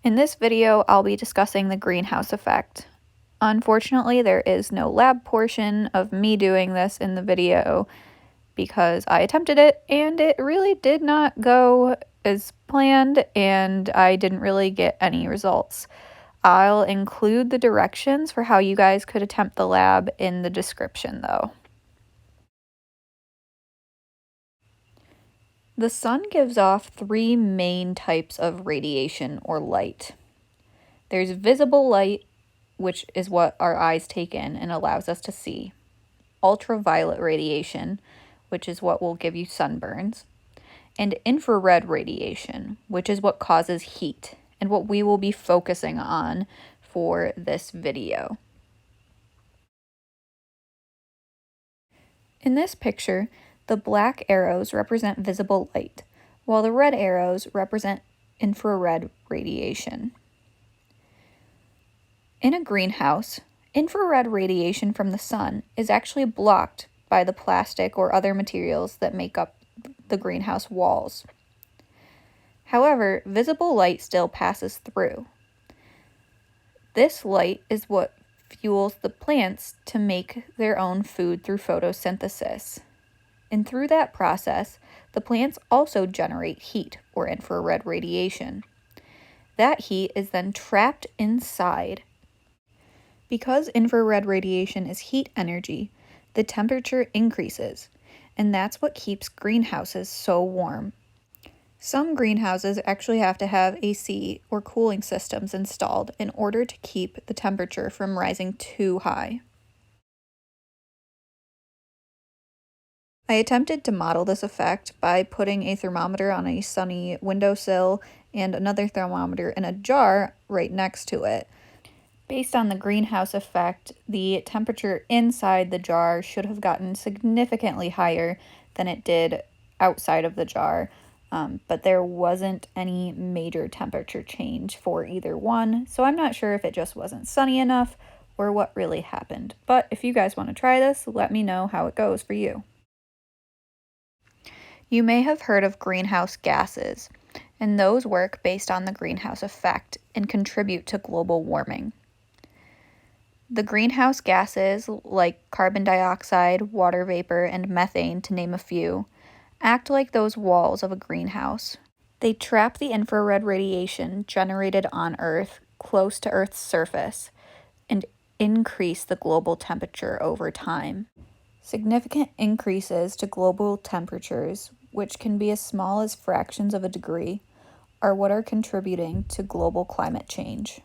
In this video, I'll be discussing the greenhouse effect. Unfortunately, there is no lab portion of me doing this in the video because I attempted it and it really did not go as planned and I didn't really get any results. I'll include the directions for how you guys could attempt the lab in the description though. The sun gives off three main types of radiation or light. There's visible light, which is what our eyes take in and allows us to see. Ultraviolet radiation, which is what will give you sunburns. And infrared radiation, which is what causes heat and what we will be focusing on for this video. In this picture, the black arrows represent visible light, while the red arrows represent infrared radiation. In a greenhouse, infrared radiation from the sun is actually blocked by the plastic or other materials that make up the greenhouse walls. However, visible light still passes through. This light is what fuels the plants to make their own food through photosynthesis. And through that process, the plants also generate heat or infrared radiation. That heat is then trapped inside. Because infrared radiation is heat energy, the temperature increases, and that's what keeps greenhouses so warm. Some greenhouses actually have to have AC or cooling systems installed in order to keep the temperature from rising too high. I attempted to model this effect by putting a thermometer on a sunny windowsill and another thermometer in a jar right next to it. Based on the greenhouse effect, the temperature inside the jar should have gotten significantly higher than it did outside of the jar, but there wasn't any major temperature change for either one, so I'm not sure if it just wasn't sunny enough or what really happened. But if you guys want to try this, let me know how it goes for you. You may have heard of greenhouse gases, and those work based on the greenhouse effect and contribute to global warming. The greenhouse gases, like carbon dioxide, water vapor, and methane, to name a few, act like those walls of a greenhouse. They trap the infrared radiation generated on Earth close to Earth's surface and increase the global temperature over time. Significant increases to global temperatures, which can be as small as fractions of a degree, are what are contributing to global climate change.